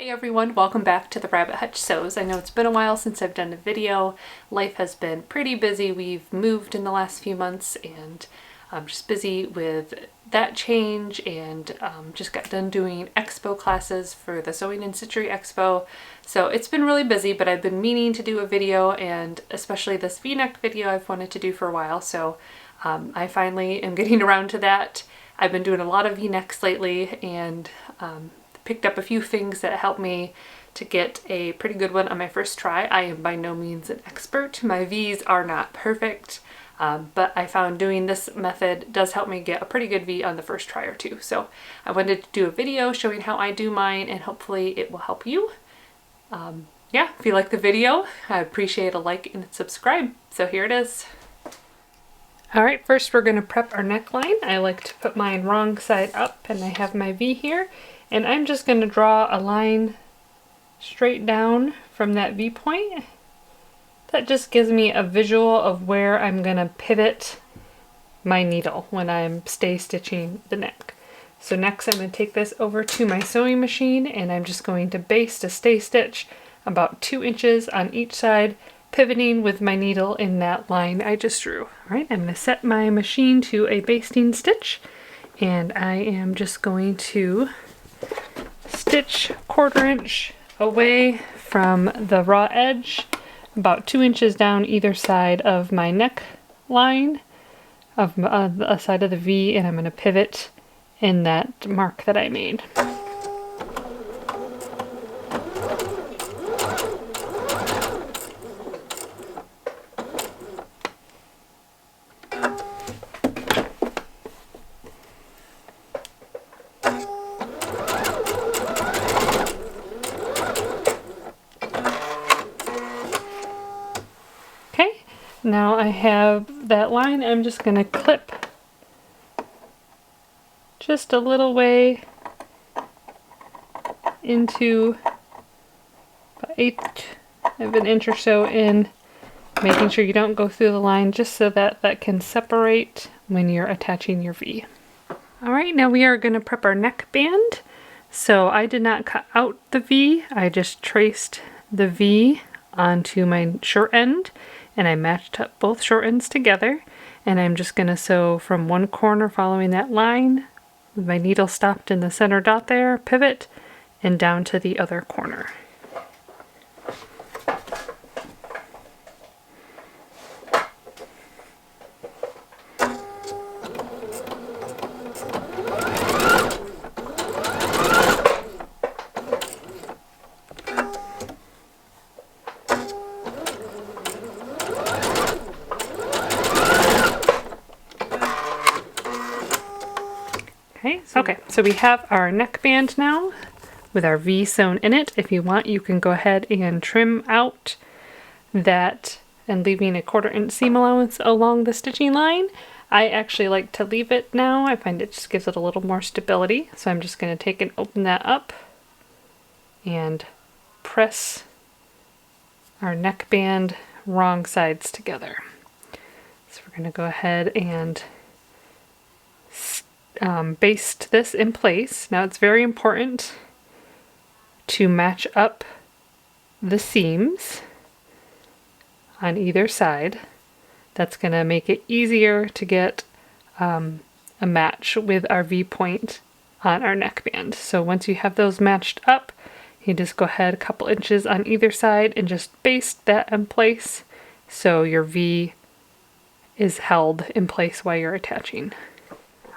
Hey everyone, welcome back to the Rabbit Hutch Sews. I know it's been a while since I've done a video. Life has been pretty busy. We've moved in the last few months and I'm just busy with that change and just got done doing expo classes for the Sewing and Stitchery Expo. So it's been really busy, but I've been meaning to do a video, and especially this V-neck video I've wanted to do for a while. So I finally am getting around to that. I've been doing a lot of V-necks lately and picked up a few things that helped me to get a pretty good one on my first try. I am by no means an expert. My V's are not perfect, but I found doing this method does help me get a pretty good V on the first try or two. So I wanted to do a video showing how I do mine, and hopefully it will help you. Yeah, if you like the video, I appreciate a like and subscribe. So here it is. Alright, first we're going to prep our neckline. I like to put mine wrong side up, and I have my V here. And I'm just going to draw a line straight down from that V point. That just gives me a visual of where I'm going to pivot my needle when I'm stay stitching the neck. So next I'm going to take this over to my sewing machine, and I'm just going to baste a stay stitch about 2 inches on each side, pivoting with my needle in that line I just drew. Alright, I'm going to set my machine to a basting stitch, and I am just going to stitch 1/4 inch away from the raw edge, about 2 inches down either side of my neck line of the side of the V, and I'm going to pivot in that mark that I made. Now I have that line, I'm just going to clip just a little way into about 1/8 of an inch or so in, making sure you don't go through the line, just so that that can separate when you're attaching your V. Alright, now we are going to prep our neckband. So I did not cut out the V, I just traced the V onto my short end, and I matched up both short ends together, and I'm just going to sew from one corner following that line with my needle stopped in the center dot there, pivot, and down to the other corner. Okay, so we have our neckband now with our V sewn in it. If you want, you can go ahead and trim out that and leaving a 1/4 inch seam allowance along the stitching line. I actually like to leave it now. I find it just gives it a little more stability. So I'm just going to take and open that up and press our neckband wrong sides together. So we're going to go ahead and baste this in place. Now it's very important to match up the seams on either side. That's going to make it easier to get a match with our V point on our neckband. So once you have those matched up, you just go ahead a couple inches on either side and just baste that in place so your V is held in place while you're attaching.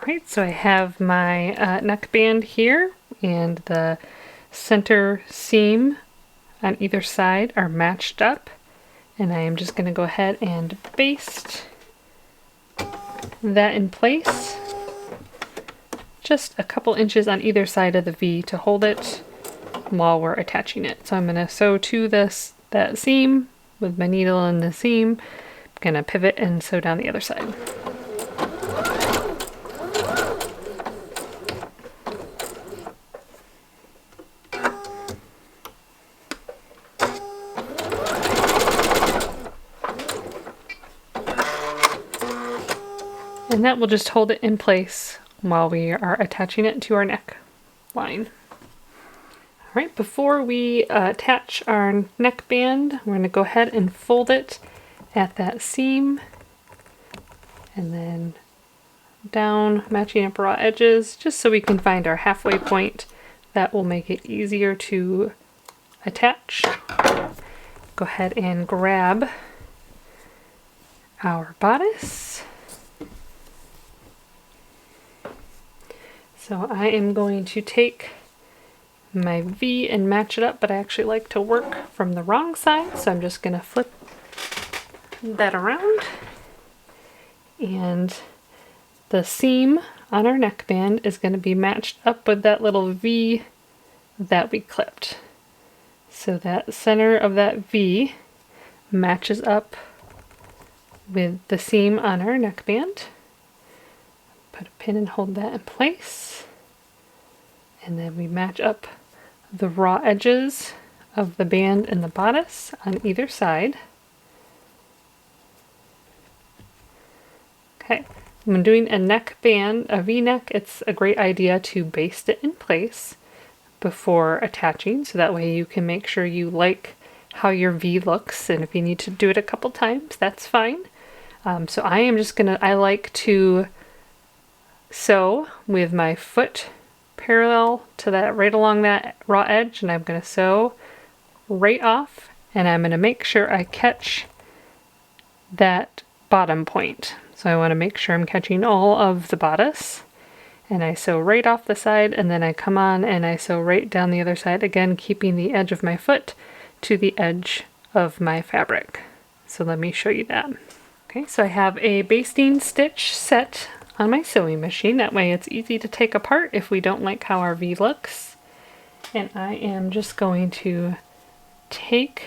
Alright, so I have my neckband here, and the center seam on either side are matched up, and I am just going to go ahead and baste that in place, just a couple inches on either side of the V to hold it while we're attaching it. So I'm going to sew to that seam with my needle in the seam. I'm going to pivot and sew down the other side. And that will just hold it in place while we are attaching it to our neck line. Right, before we attach our neckband, we're going to go ahead and fold it at that seam and then down, matching up raw edges, just so we can find our halfway point. That will make it easier to attach. Go ahead and grab our bodice. So I am going to take my V and match it up, but I actually like to work from the wrong side, so I'm just going to flip that around. And the seam on our neckband is going to be matched up with that little V that we clipped. So that center of that V matches up with the seam on our neckband. Put a pin and hold that in place. And then we match up the raw edges of the band and the bodice on either side. Okay, when doing a neckband, a V-neck, it's a great idea to baste it in place before attaching, so that way you can make sure you like how your V looks, and if you need to do it a couple times, that's fine. So I like to sew with my foot parallel to that, right along that raw edge, and I'm going to sew right off, and I'm going to make sure I catch that bottom point. So I want to make sure I'm catching all of the bodice, and I sew right off the side, and then I come on and I sew right down the other side, again keeping the edge of my foot to the edge of my fabric. So let me show you that. Okay, so I have a basting stitch set on my sewing machine. That way it's easy to take apart if we don't like how our V looks. And I am just going to take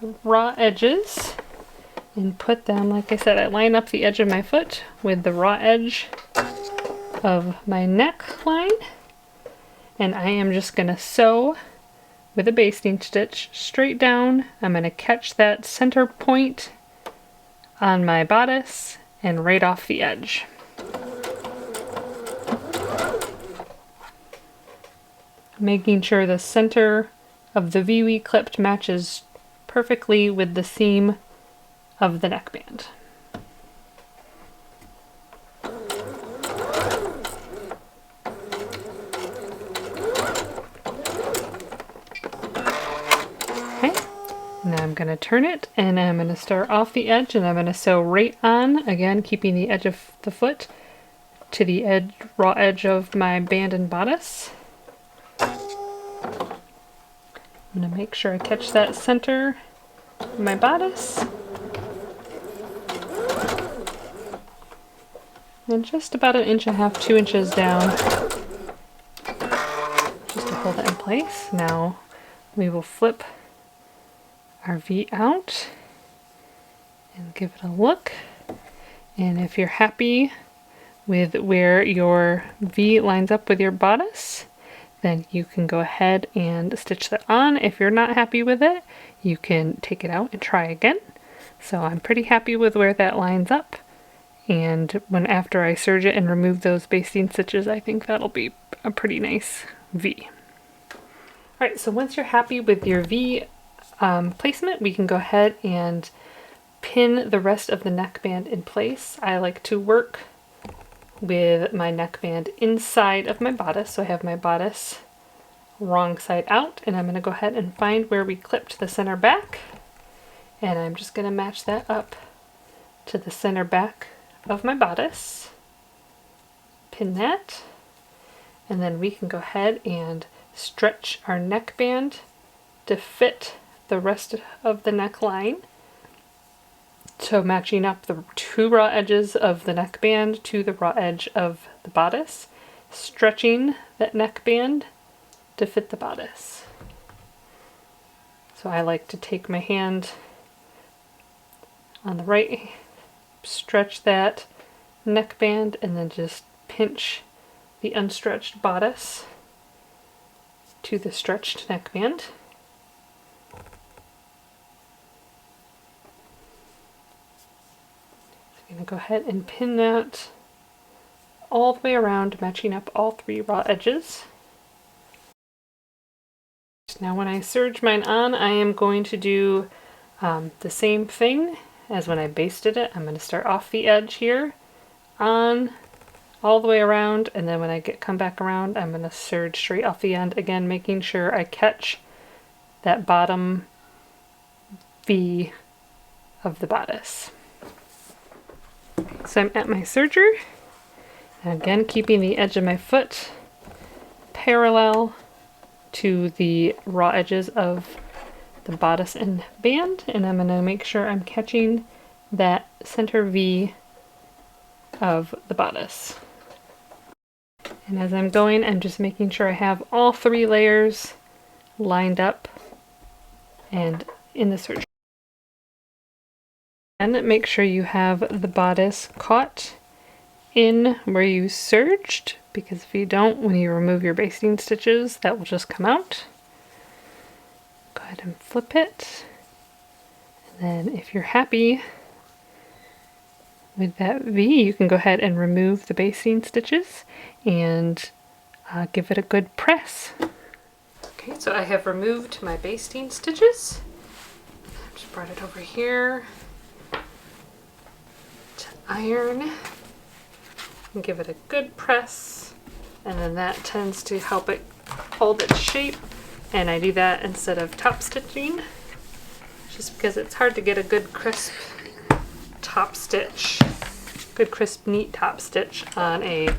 the raw edges and put them, like I said, I line up the edge of my foot with the raw edge of my neckline. And I am just going to sew with a basting stitch straight down. I'm going to catch that center point on my bodice and right off the edge. Making sure the center of the V we clipped matches perfectly with the seam of the neckband. Okay, now I'm going to turn it, and I'm going to start off the edge, and I'm going to sew right on, again keeping the edge of the foot to the raw edge of my band and bodice. I'm going to make sure I catch that center of my bodice. And just about 1.5 inches, 2 inches down, just to hold it in place. Now we will flip our V out and give it a look. And if you're happy with where your V lines up with your bodice, then you can go ahead and stitch that on. If you're not happy with it, you can take it out and try again. So I'm pretty happy with where that lines up. And after I serge it and remove those basting stitches, I think that'll be a pretty nice V. Alright, so once you're happy with your V placement, we can go ahead and pin the rest of the neckband in place. I like to work with my neckband inside of my bodice, so I have my bodice wrong side out, and I'm going to go ahead and find where we clipped the center back, and I'm just going to match that up to the center back of my bodice, pin that, and then we can go ahead and stretch our neckband to fit the rest of the neckline. So matching up the two raw edges of the neckband to the raw edge of the bodice, stretching that neckband to fit the bodice. So I like to take my hand on the right, stretch that neckband, and then just pinch the unstretched bodice to the stretched neckband. So I'm going to go ahead and pin that all the way around, matching up all 3 raw edges. Now when I serge mine on, I am going to do the same thing as when I basted it. I'm going to start off the edge here, on, all the way around, and then when I come back around, I'm going to serge straight off the end, again making sure I catch that bottom V of the bodice. So I'm at my serger, and again keeping the edge of my foot parallel to the raw edges of the bodice and band, and I'm going to make sure I'm catching that center V of the bodice. And as I'm going, I'm just making sure I have all 3 layers lined up and in the serger. And make sure you have the bodice caught in where you serged, because if you don't, when you remove your basting stitches, that will just come out. Go ahead and flip it. And then if you're happy with that V, you can go ahead and remove the basting stitches and give it a good press. Okay, so I have removed my basting stitches. I just brought it over here to iron and give it a good press, and then that tends to help it hold its shape, and I do that instead of top stitching just because it's hard to get a good crisp top stitch, good crisp neat top stitch on a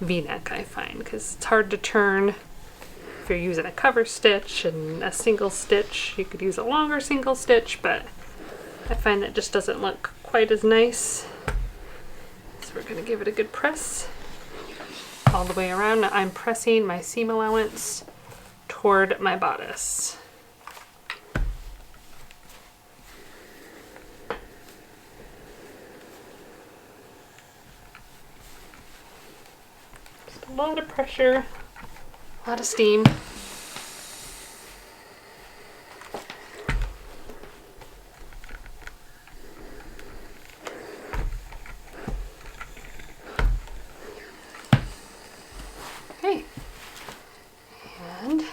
V-neck, I find, because it's hard to turn. If you're using a cover stitch and a single stitch, you could use a longer single stitch, but I find that just doesn't look quite as nice. So we're going to give it a good press all the way around. Now I'm pressing my seam allowance toward my bodice. Just a lot of pressure, a lot of steam. Okay, and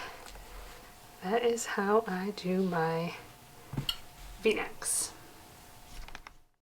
that is how I do my V-necks.